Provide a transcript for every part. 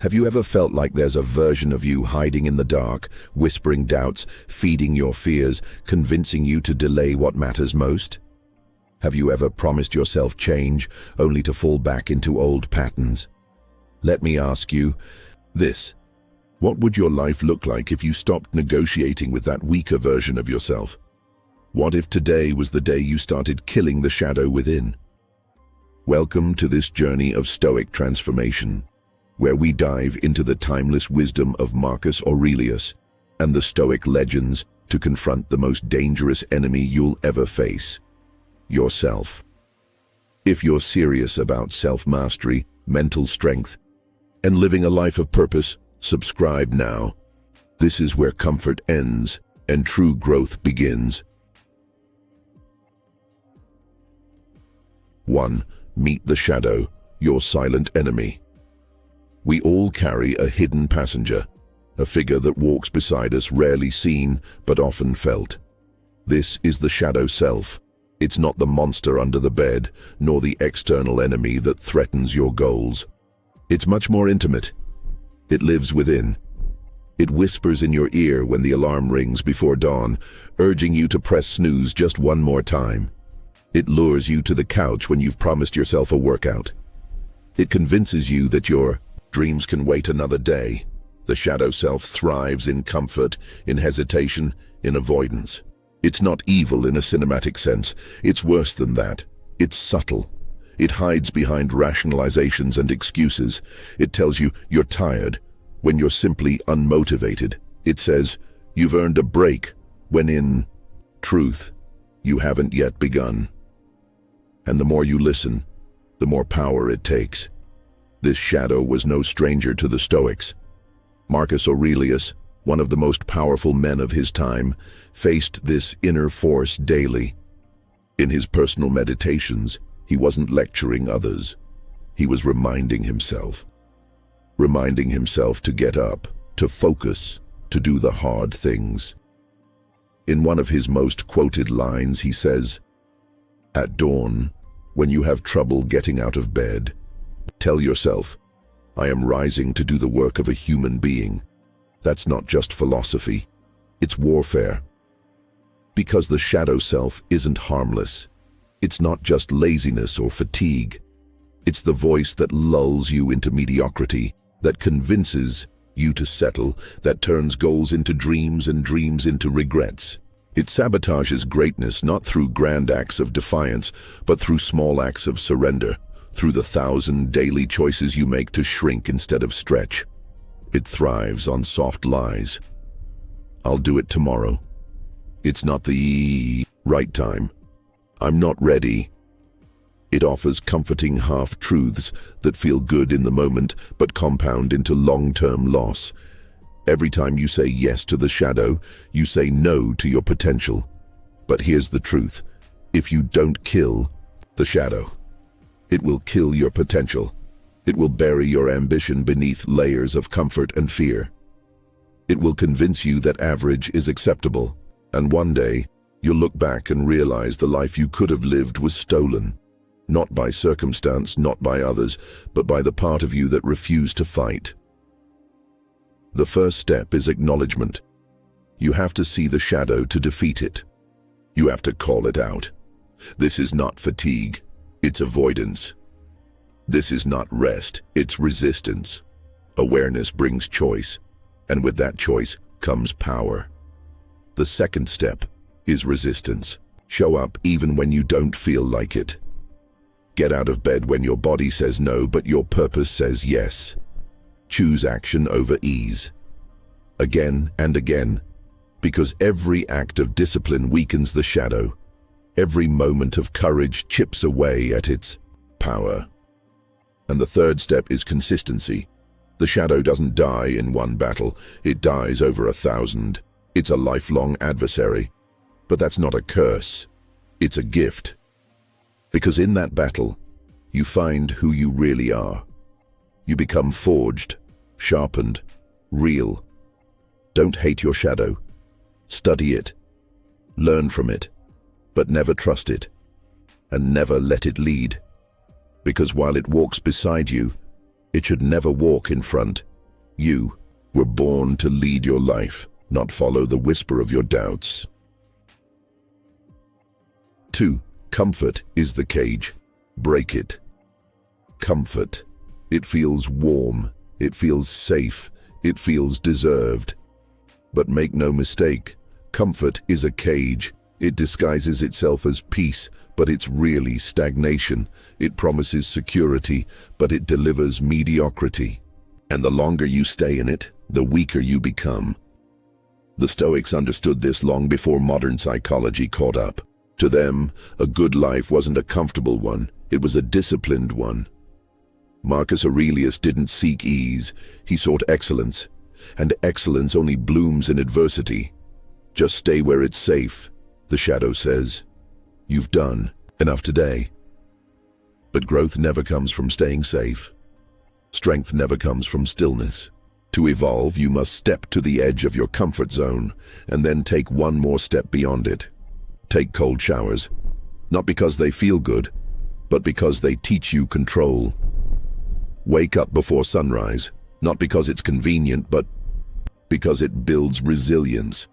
Have you ever felt like there's a version of you hiding in the dark, whispering doubts, feeding your fears, convincing you to delay what matters most? Have you ever promised yourself change, only to fall back into old patterns? Let me ask you this. What would your life look like if you stopped negotiating with that weaker version of yourself? What if today was the day you started killing the shadow within? Welcome to this journey of Stoic transformation, where we dive into the timeless wisdom of Marcus Aurelius and the Stoic legends to confront the most dangerous enemy you'll ever face: yourself. If you're serious about self-mastery, mental strength, and living a life of purpose, subscribe now. This is where comfort ends and true growth begins. 1. Meet the shadow, your silent enemy. We all carry a hidden passenger, a figure that walks beside us, rarely seen, but often felt. This is the shadow self. It's not the monster under the bed, nor the external enemy that threatens your goals. It's much more intimate. It lives within. It whispers in your ear when the alarm rings before dawn, urging you to press snooze just one more time. It lures you to the couch when you've promised yourself a workout. It convinces you that your dreams can wait another day. The shadow self thrives in comfort, in hesitation, in avoidance. It's not evil in a cinematic sense. It's worse than that. It's subtle. It hides behind rationalizations and excuses. It tells you you're tired when you're simply unmotivated. It says you've earned a break when in truth, you haven't yet begun. And the more you listen, the more power it takes. This shadow was no stranger to the Stoics. Marcus Aurelius, one of the most powerful men of his time, faced this inner force daily. In his personal meditations, he wasn't lecturing others. He was reminding himself to get up, to focus, to do the hard things. In one of his most quoted lines, he says, "At dawn, when you have trouble getting out of bed, tell yourself, I am rising to do the work of a human being." That's not just philosophy, it's warfare. Because the shadow self isn't harmless. It's not just laziness or fatigue. It's the voice that lulls you into mediocrity, that convinces you to settle, that turns goals into dreams and dreams into regrets. It sabotages greatness not through grand acts of defiance, but through small acts of surrender, through the 1,000 daily choices you make to shrink instead of stretch. It thrives on soft lies. I'll do it tomorrow. It's not the right time. I'm not ready. It offers comforting half-truths that feel good in the moment, but compound into long-term loss. Every time you say yes to the shadow, you say no to your potential. But here's the truth. If you don't kill the shadow, it will kill your potential. It will bury your ambition beneath layers of comfort and fear. It will convince you that average is acceptable, and one day, you'll look back and realize the life you could have lived was stolen. Not by circumstance, not by others, but by the part of you that refused to fight. The first step is acknowledgement. You have to see the shadow to defeat it. You have to call it out. This is not fatigue, it's avoidance. This is not rest, it's resistance. Awareness brings choice, and with that choice comes power. The second step is resistance. Show up even when you don't feel like it. Get out of bed when your body says no, but your purpose says yes. Choose action over ease. Again and again, because every act of discipline weakens the shadow. Every moment of courage chips away at its power. And the third step is consistency. The shadow doesn't die in one battle, it dies over 1,000. It's a lifelong adversary. But that's not a curse, it's a gift. Because in that battle, you find who you really are. You become forged, sharpened, real. Don't hate your shadow. Study it. Learn from it. But never trust it. And never let it lead. Because while it walks beside you, it should never walk in front. You were born to lead your life, not follow the whisper of your doubts. 2. Comfort is the cage. Break it. Comfort. It feels warm. It feels safe. It feels deserved. But make no mistake, comfort is a cage. It disguises itself as peace, but it's really stagnation. It promises security, but it delivers mediocrity. And the longer you stay in it, the weaker you become. The Stoics understood this long before modern psychology caught up. To them, a good life wasn't a comfortable one, it was a disciplined one. Marcus Aurelius didn't seek ease, he sought excellence. And excellence only blooms in adversity. Just stay where it's safe, the shadow says. You've done enough today. But growth never comes from staying safe. Strength never comes from stillness. To evolve, you must step to the edge of your comfort zone and then take one more step beyond it. Take cold showers, not because they feel good, but because they teach you control. Wake up before sunrise, not because it's convenient, but because it builds resilience.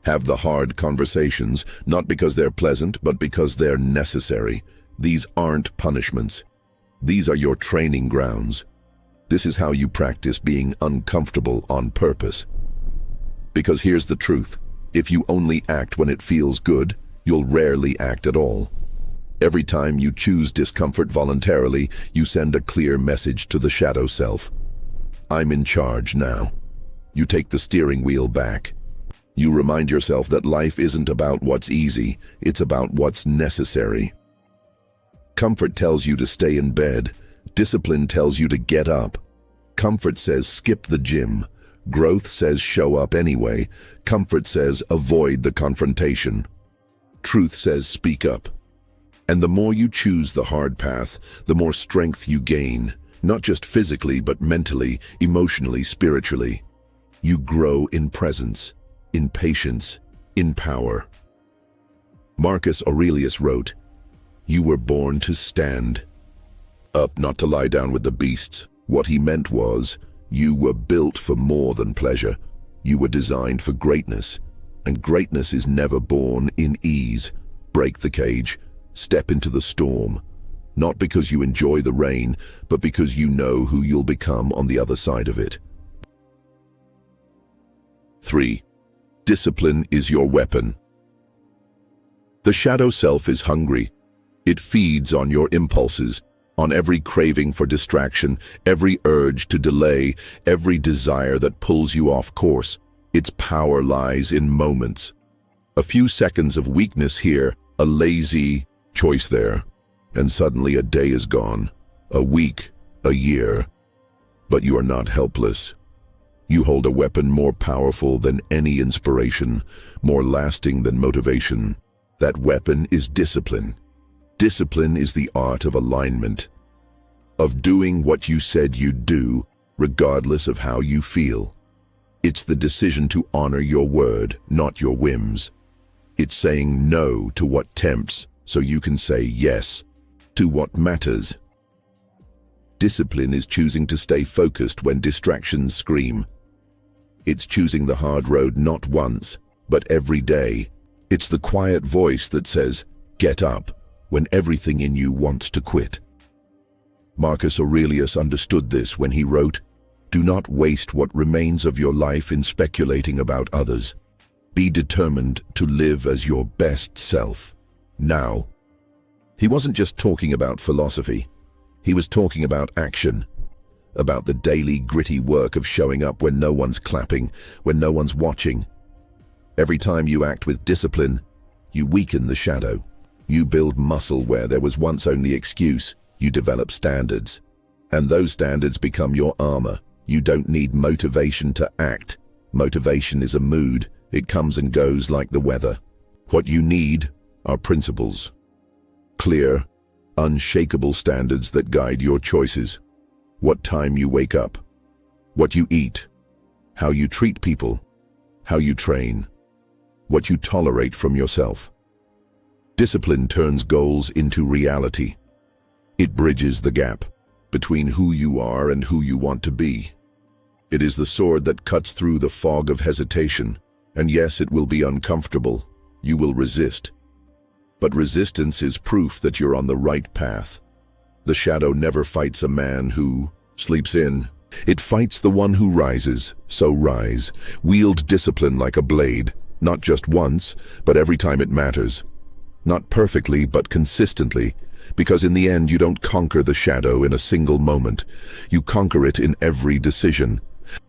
Have the hard conversations, not because they're pleasant, but because they're necessary. These aren't punishments. These are your training grounds. This is how you practice being uncomfortable on purpose. Because here's the truth. If you only act when it feels good, you'll rarely act at all. Every time you choose discomfort voluntarily, you send a clear message to the shadow self. I'm in charge now. You take the steering wheel back. You remind yourself that life isn't about what's easy, it's about what's necessary. Comfort tells you to stay in bed. Discipline tells you to get up. Comfort says skip the gym. Growth says show up anyway. Comfort says avoid the confrontation. Truth says speak up. And the more you choose the hard path, the more strength you gain, not just physically, but mentally, emotionally, spiritually. You grow in presence, in patience, in power. Marcus Aurelius wrote, "You were born to stand up, not to lie down with the beasts." What he meant was, you were built for more than pleasure. You were designed for greatness, and greatness is never born in ease. Break the cage, step into the storm, not because you enjoy the rain, but because you know who you'll become on the other side of it. 3. Discipline is your weapon. The shadow self is hungry. It feeds on your impulses, on every craving for distraction, every urge to delay, every desire that pulls you off course. Its power lies in moments. A few seconds of weakness here, a lazy choice there, and suddenly a day is gone, a week, a year. But you are not helpless. You hold a weapon more powerful than any inspiration, more lasting than motivation. That weapon is discipline. Discipline is the art of alignment, of doing what you said you'd do, regardless of how you feel. It's the decision to honor your word, not your whims. It's saying no to what tempts, so you can say yes to what matters. Discipline is choosing to stay focused when distractions scream. It's choosing the hard road not once, but every day. It's the quiet voice that says, "Get up," when everything in you wants to quit. Marcus Aurelius understood this when he wrote, "Do not waste what remains of your life in speculating about others. Be determined to live as your best self, now." He wasn't just talking about philosophy. He was talking about action, about the daily gritty work of showing up when no one's clapping, when no one's watching. Every time you act with discipline, you weaken the shadow. You build muscle where there was once only excuse. You develop standards. And those standards become your armor. You don't need motivation to act. Motivation is a mood. It comes and goes like the weather. What you need are principles. Clear, unshakable standards that guide your choices. What time you wake up. What you eat. How you treat people. How you train. What you tolerate from yourself. Discipline turns goals into reality. It bridges the gap between who you are and who you want to be. It is the sword that cuts through the fog of hesitation. And yes, it will be uncomfortable. You will resist. But resistance is proof that you're on the right path. The shadow never fights a man who sleeps in. It fights the one who rises. So rise. Wield discipline like a blade, not just once, but every time it matters. Not perfectly, but consistently, because in the end you don't conquer the shadow in a single moment. You conquer it in every decision.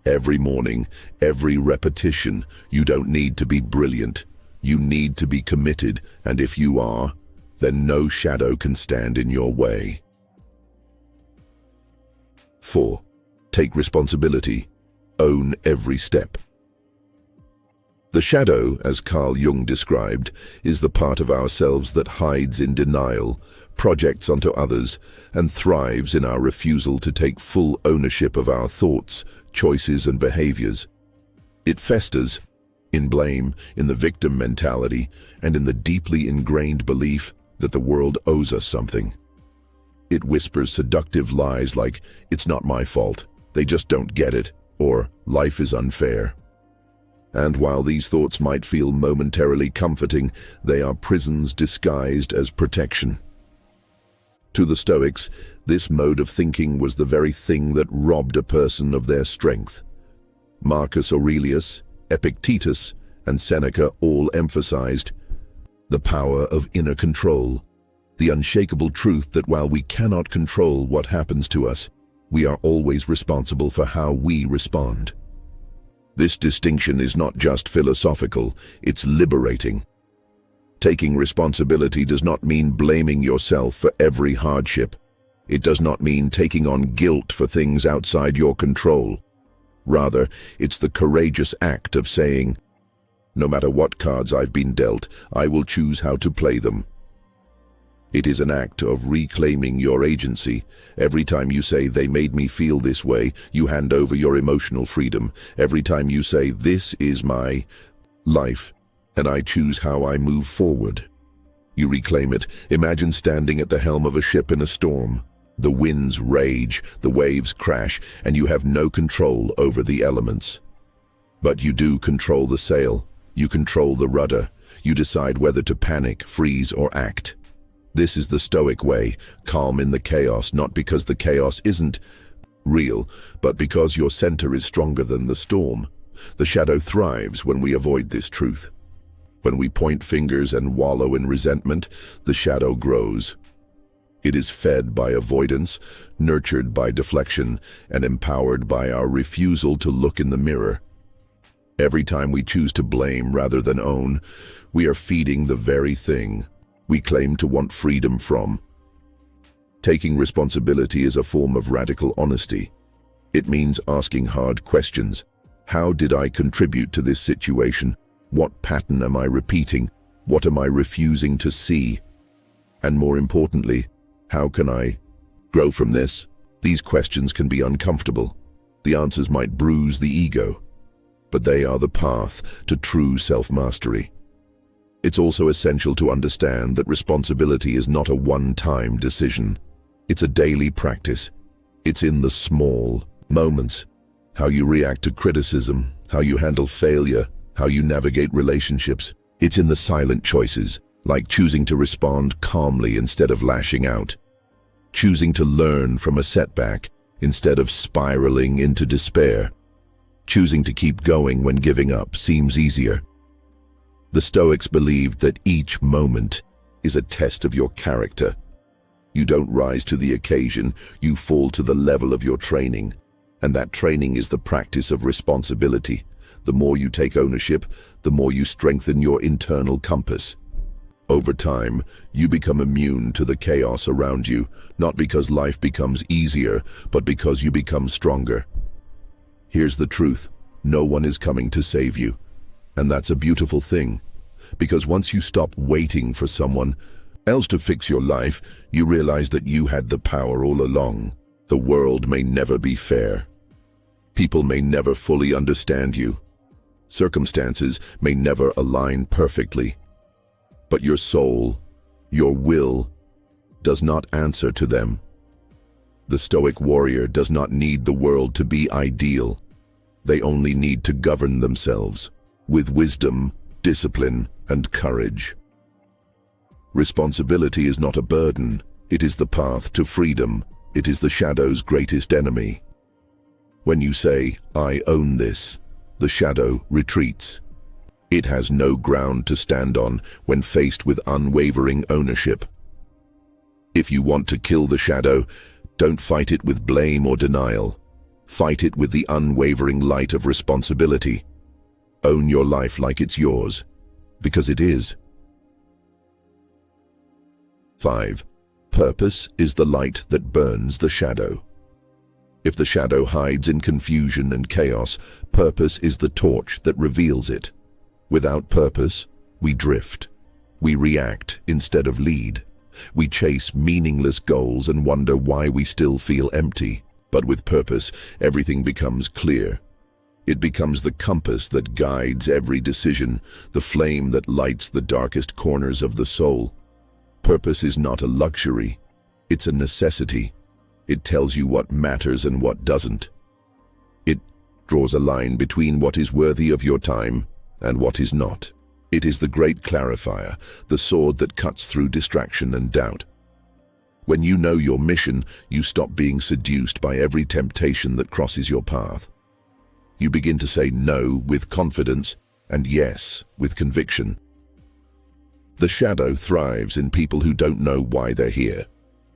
Every morning, every repetition. You don't need to be brilliant. You need to be committed, and if you are, then no shadow can stand in your way. 4. Take responsibility. Own every step. The shadow, as Carl Jung described, is the part of ourselves that hides in denial, projects onto others, and thrives in our refusal to take full ownership of our thoughts, choices, and behaviors. It festers in blame, in the victim mentality, and in the deeply ingrained belief that the world owes us something. It whispers seductive lies like, "It's not my fault, they just don't get it," or "Life is unfair." And while these thoughts might feel momentarily comforting, they are prisons disguised as protection. To the Stoics, this mode of thinking was the very thing that robbed a person of their strength. Marcus Aurelius, Epictetus, and Seneca all emphasized the power of inner control, the unshakable truth that while we cannot control what happens to us, we are always responsible for how we respond. This distinction is not just philosophical, it's liberating. Taking responsibility does not mean blaming yourself for every hardship. It does not mean taking on guilt for things outside your control. Rather, it's the courageous act of saying, "No matter what cards I've been dealt, I will choose how to play them." It is an act of reclaiming your agency. Every time you say, "They made me feel this way," you hand over your emotional freedom. Every time you say, "This is my life, and I choose how I move forward," you reclaim it. Imagine standing at the helm of a ship in a storm. The winds rage, the waves crash, and you have no control over the elements. But you do control the sail. You control the rudder. You decide whether to panic, freeze, or act. This is the Stoic way, calm in the chaos, not because the chaos isn't real, but because your center is stronger than the storm. The shadow thrives when we avoid this truth. When we point fingers and wallow in resentment, the shadow grows. It is fed by avoidance, nurtured by deflection, and empowered by our refusal to look in the mirror. Every time we choose to blame rather than own, we are feeding the very thing we claim to want freedom from. Taking responsibility is a form of radical honesty. It means asking hard questions. How did I contribute to this situation? What pattern am I repeating? What am I refusing to see? And more importantly, how can I grow from this? These questions can be uncomfortable. The answers might bruise the ego, but they are the path to true self-mastery. It's also essential to understand that responsibility is not a one-time decision. It's a daily practice. It's in the small moments. How you react to criticism, how you handle failure, how you navigate relationships. It's in the silent choices, like choosing to respond calmly instead of lashing out. Choosing to learn from a setback instead of spiraling into despair. Choosing to keep going when giving up seems easier. The Stoics believed that each moment is a test of your character. You don't rise to the occasion, you fall to the level of your training. And that training is the practice of responsibility. The more you take ownership, the more you strengthen your internal compass. Over time, you become immune to the chaos around you, not because life becomes easier, but because you become stronger. Here's the truth: no one is coming to save you. And that's a beautiful thing, because once you stop waiting for someone else to fix your life, you realize that you had the power all along. The world may never be fair. People may never fully understand you. Circumstances may never align perfectly. But your soul, your will, does not answer to them. The Stoic warrior does not need the world to be ideal. They only need to govern themselves with wisdom, discipline, and courage. Responsibility is not a burden. It is the path to freedom. It is the shadow's greatest enemy. When you say, "I own this," the shadow retreats. It has no ground to stand on when faced with unwavering ownership. If you want to kill the shadow, don't fight it with blame or denial. Fight it with the unwavering light of responsibility. Own your life like it's yours, because it is. 5. Purpose is the light that burns the shadow. If the shadow hides in confusion and chaos, purpose is the torch that reveals it. Without purpose, we drift. We react instead of lead. We chase meaningless goals and wonder why we still feel empty. But with purpose, everything becomes clear. It becomes the compass that guides every decision, the flame that lights the darkest corners of the soul. Purpose is not a luxury. It's a necessity. It tells you what matters and what doesn't. It draws a line between what is worthy of your time and what is not. It is the great clarifier, the sword that cuts through distraction and doubt. When you know your mission, you stop being seduced by every temptation that crosses your path. You begin to say no with confidence and yes with conviction. The shadow thrives in people who don't know why they're here.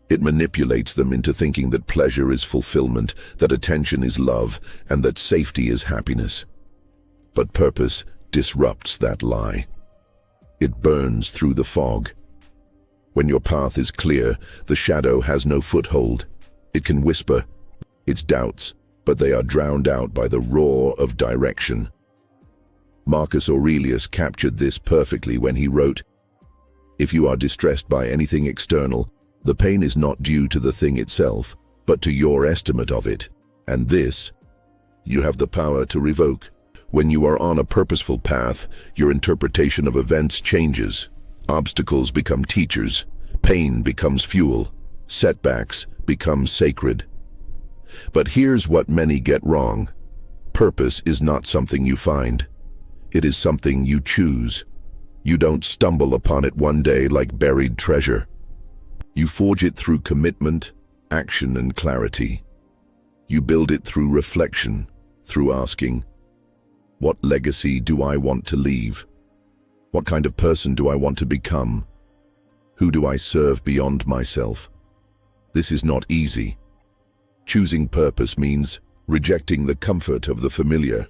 It manipulates them into thinking that pleasure is fulfillment, that attention is love, and that safety is happiness. But purpose disrupts that lie. It burns through the fog. When your path is clear, the shadow has no foothold. It can whisper its doubts, but they are drowned out by the roar of direction. Marcus Aurelius captured this perfectly when he wrote, "If you are distressed by anything external, the pain is not due to the thing itself, but to your estimate of it, and this you have the power to revoke." When you are on a purposeful path, your interpretation of events changes. Obstacles become teachers, pain becomes fuel, setbacks become sacred. But here's what many get wrong. Purpose is not something you find. It is something you choose. You don't stumble upon it one day like buried treasure. You forge it through commitment, action, and clarity. You build it through reflection, through asking, what legacy do I want to leave? What kind of person do I want to become? Who do I serve beyond myself? This is not easy. Choosing purpose means rejecting the comfort of the familiar.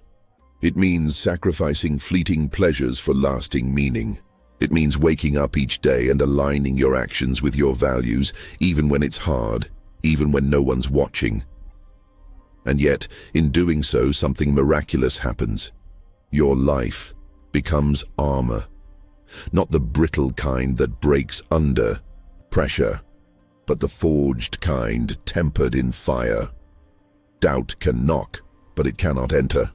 It means sacrificing fleeting pleasures for lasting meaning. It means waking up each day and aligning your actions with your values, even when it's hard, even when no one's watching. And yet, in doing so, something miraculous happens. Your life becomes armor, not the brittle kind that breaks under pressure, but the forged kind tempered in fire. Doubt can knock, but it cannot enter.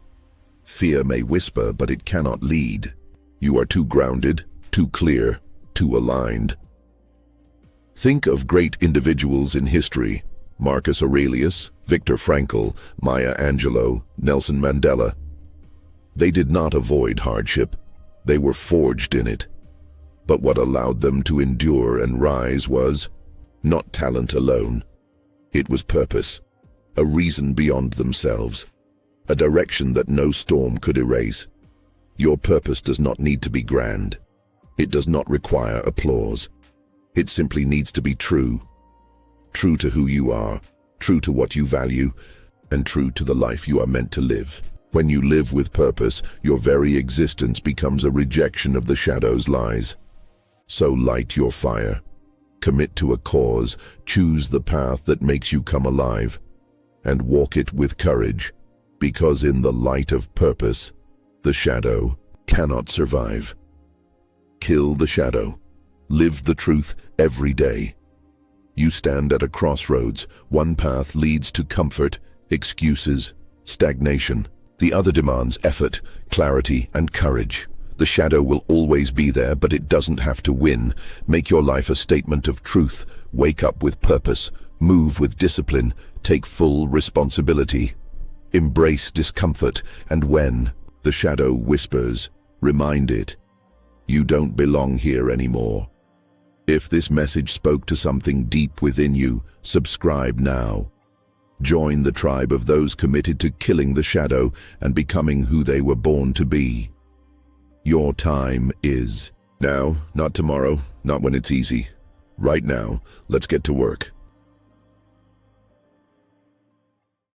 Fear may whisper, but it cannot lead. You are too grounded, too clear, too aligned. Think of great individuals in history: Marcus Aurelius, Viktor Frankl, Maya Angelou, Nelson Mandela. They did not avoid hardship. They were forged in it. But what allowed them to endure and rise was not talent alone. It was purpose, a reason beyond themselves, a direction that no storm could erase. Your purpose does not need to be grand. It does not require applause. It simply needs to be true. True to who you are, true to what you value, and true to the life you are meant to live. When you live with purpose, your very existence becomes a rejection of the shadow's lies. So light your fire. Commit to a cause, choose the path that makes you come alive, and walk it with courage, because in the light of purpose, the shadow cannot survive. Kill the shadow. Live the truth every day. You stand at a crossroads. One path leads to comfort, excuses, stagnation. The other demands effort, clarity, and courage. The shadow will always be there, but it doesn't have to win. Make your life a statement of truth. Wake up with purpose. Move with discipline. Take full responsibility. Embrace discomfort, and when the shadow whispers, remind it, you don't belong here anymore. If this message spoke to something deep within you, subscribe now. Join the tribe of those committed to killing the shadow and becoming who they were born to be. Your time is now, not tomorrow, not when it's easy. Right now, let's get to work.